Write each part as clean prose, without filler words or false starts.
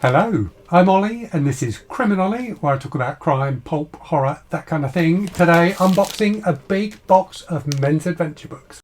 Hello, I'm Ollie and this is CriminOlly, where I talk about crime, pulp, horror, that kind of thing. Today unboxing a big box of men's adventure books.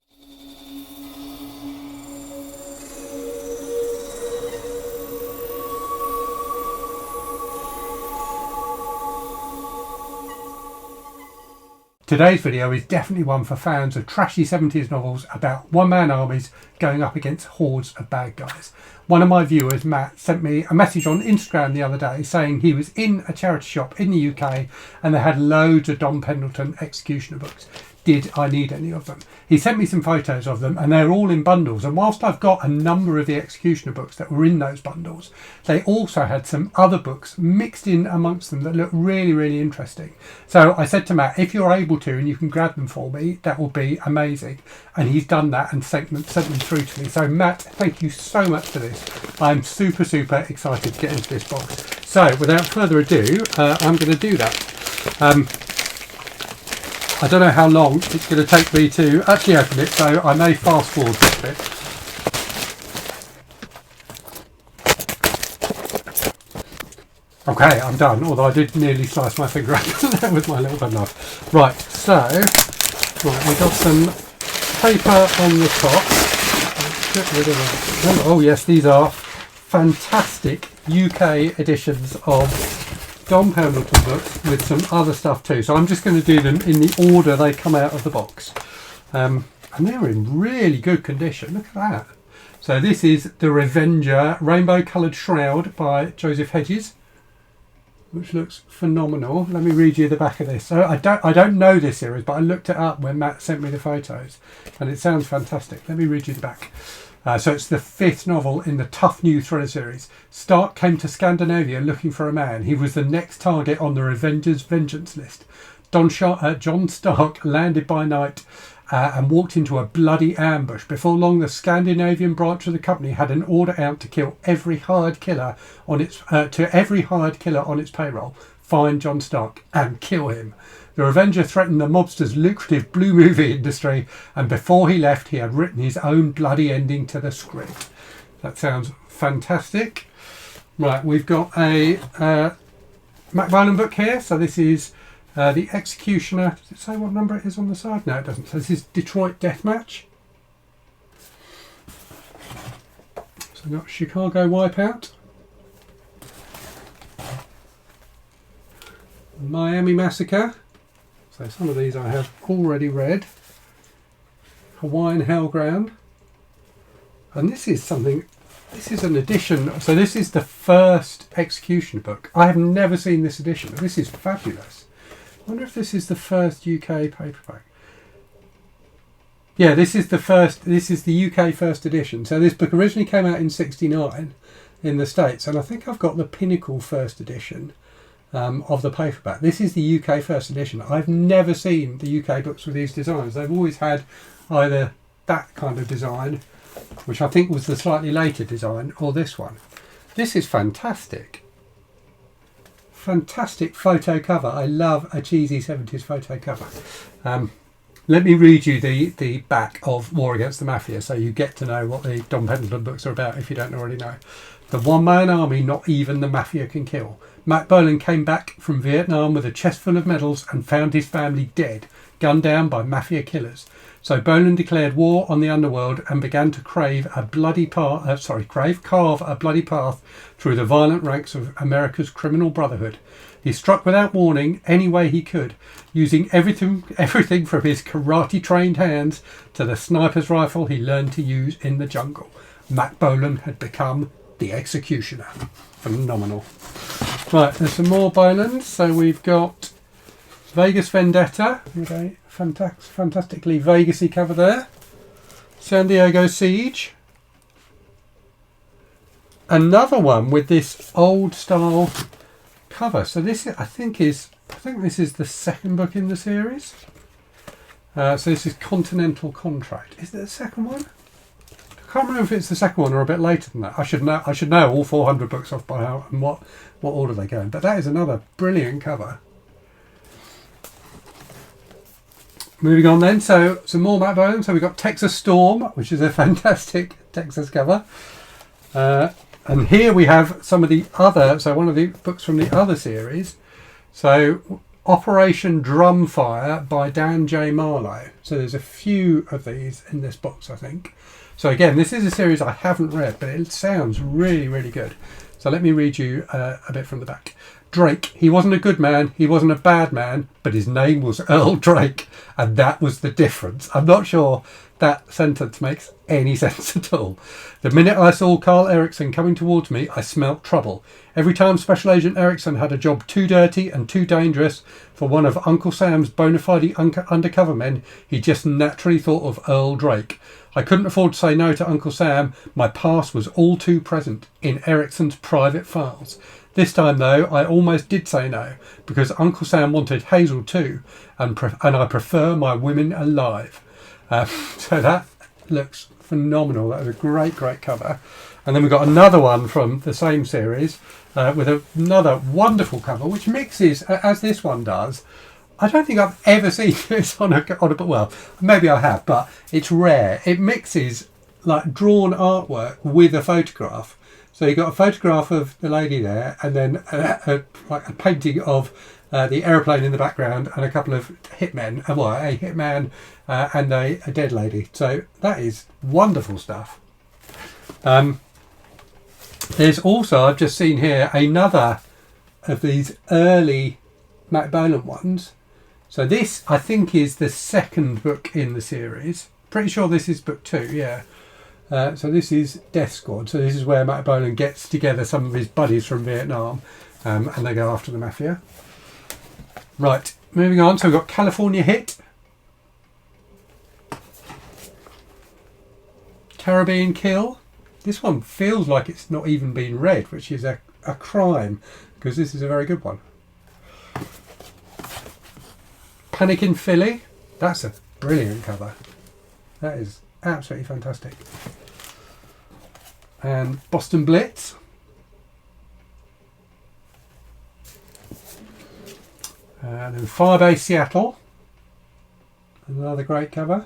Today's video is definitely one for fans of trashy 70s novels about one-man armies going up against hordes of bad guys. One of my viewers, Matt, sent me a message on Instagram the other day saying he was in a charity shop in the UK and they had loads of Don Pendleton executioner books. Did I need any of them? He sent me some photos of them and they're all in bundles, and whilst I've got a number of the executioner books that were in those bundles, they also had some other books mixed in amongst them that look really interesting. So I said to Matt, if you're able to and you can grab them for me, that would be amazing. And he's done that and sent them through to me. So Matt, thank you so much for this. I'm super excited to get into this box. So without further ado, I'm going to do that. I don't know how long it's going to take me to actually open it, so I may fast forward this bit. Okay, I'm done, although I did nearly slice my finger open with my little penknife. Right, so we've got some paper on the top. Get rid of that. Oh yes, these are fantastic UK editions of Don Pendleton books with some other stuff too. So I'm just going to do them in the order they come out of the box. And they're in really good condition. Look at that. So this is The Revenger, Rainbow Coloured Shroud by Joseph Hedges, which looks phenomenal. Let me read you the back of this. So I don't know this series, but I looked it up when Matt sent me the photos and it sounds fantastic. Let me read you the back. So it's the 5th novel in the tough new thriller series. Stark came to Scandinavia looking for a man. He was the next target on the Revenger's vengeance list. John Stark landed by night and walked into a bloody ambush. Before long, the Scandinavian branch of the company had an order out to kill every hired killer on its payroll. Find John Stark and kill him. The Revenger threatened the mobster's lucrative blue movie industry, and before he left he had written his own bloody ending to the script. That sounds fantastic. Right, we've got a Mac Bolan book here. So this is The Executioner. Does it say what number it is on the side? No, it doesn't. So this is Detroit Deathmatch. So we've got Chicago Wipeout, Miami Massacre. So some of these I have already read. Hawaiian Hellground. And this is an edition. So this is the first executioner book. I have never seen this edition. This is fabulous. I wonder if this is the first UK paperback. Yeah, this is the UK first edition. So this book originally came out in '69 in the States, and I think I've got the Pinnacle first edition of the paperback. This is the UK first edition. I've never seen the UK books with these designs. They've always had either that kind of design, which I think was the slightly later design, or this one. This is fantastic. Fantastic photo cover. I love a cheesy 70s photo cover. Let me read you the back of War Against the Mafia so you get to know what the Don Pendleton books are about if you don't already know. The one-man army not even the Mafia can kill. Mac Bolan came back from Vietnam with a chest full of medals and found his family dead, gunned down by Mafia killers. So Bolan declared war on the underworld and began to carve a bloody path through the violent ranks of America's criminal brotherhood. He struck without warning any way he could, using everything from his karate-trained hands to the sniper's rifle he learned to use in the jungle. Mac Bolan had become the executioner. Phenomenal. Right, there's some more Bolans. So we've got Vegas Vendetta, with a fantastically Vegas-y cover there. San Diego Siege. Another one with this old style cover. So this I think this is the second book in the series. So this is Continental Contract. Is there a second one? I can't remember if it's the second one or a bit later than that. I should know all 400 books off by heart and what order they go in. But that is another brilliant cover. Moving on then, so some more Mac Bolan. So we've got Texas Storm, which is a fantastic Texas cover. And here we have some of the other, so one of the books from the other series. So Operation Drumfire by Dan J. Marlowe. So there's a few of these in this box, I think. So again, this is a series I haven't read, but it sounds really, really good. So let me read you a bit from the back. Drake, he wasn't a good man, he wasn't a bad man, but his name was Earl Drake, and that was the difference. I'm not sure that sentence makes any sense at all. The minute I saw Carl Erickson coming towards me, I smelt trouble. Every time Special Agent Erickson had a job too dirty and too dangerous for one of Uncle Sam's bona fide undercover men, he just naturally thought of Earl Drake. I couldn't afford to say no to Uncle Sam. My past was all too present in Erickson's private files. This time, though, I almost did say no, because Uncle Sam wanted Hazel too, and I prefer my women alive. So that looks phenomenal. That was a great, great cover. And then we've got another one from the same series with another wonderful cover, which mixes, as this one does. I don't think I've ever seen this on a book. Well, maybe I have, but it's rare. It mixes like drawn artwork with a photograph. So you've got a photograph of the lady there, and then like a painting of the aeroplane in the background, and a couple of hitmen, well, a hitman and a dead lady. So that is wonderful stuff. There's also, I've just seen here, another of these early Matt Bolan ones. So this, I think, is the second book in the series. Pretty sure this is book 2, yeah. So this is Death Squad. So this is where Matt Bolan gets together some of his buddies from Vietnam, and they go after the mafia. Right, moving on. So we've got California Hit, Carribean Kill. This one feels like it's not even been read, which is a crime, because this is a very good one. Panic in Philly. That's a brilliant cover. That is absolutely fantastic. And Boston Blitz. And then Firebase Seattle. Another great cover.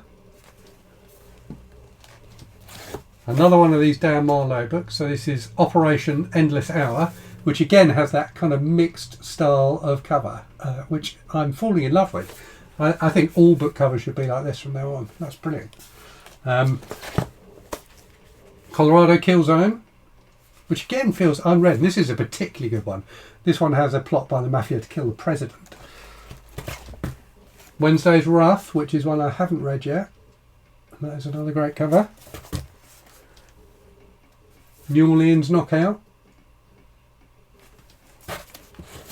Another one of these Dan Marlowe books. So this is Operation Endless Hour, which again has that kind of mixed style of cover, which I'm falling in love with. I think all book covers should be like this from now on. That's brilliant. Colorado Kill Zone, which again feels unread. And this is a particularly good one. This one has a plot by the mafia to kill the president. Wednesday's Wrath, which is one I haven't read yet. And that is another great cover. New Orleans Knockout.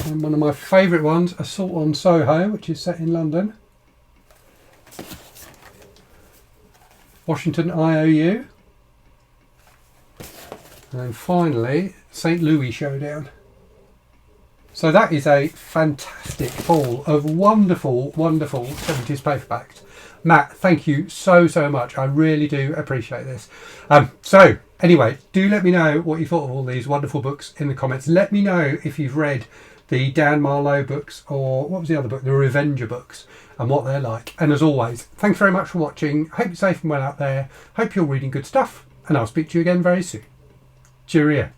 And one of my favourite ones, Assault on Soho, which is set in London. Washington IOU. And finally, St. Louis Showdown. So that is a fantastic haul of wonderful, wonderful 70s paperbacks. Matt, thank you so, so much. I really do appreciate this. So, anyway, do let me know what you thought of all these wonderful books in the comments. Let me know if you've read the Dan Marlowe books, or what was the other book? The Revenger books, and what they're like. And as always, thanks very much for watching. Hope you're safe and well out there. Hope you're reading good stuff, and I'll speak to you again very soon. Cheerio.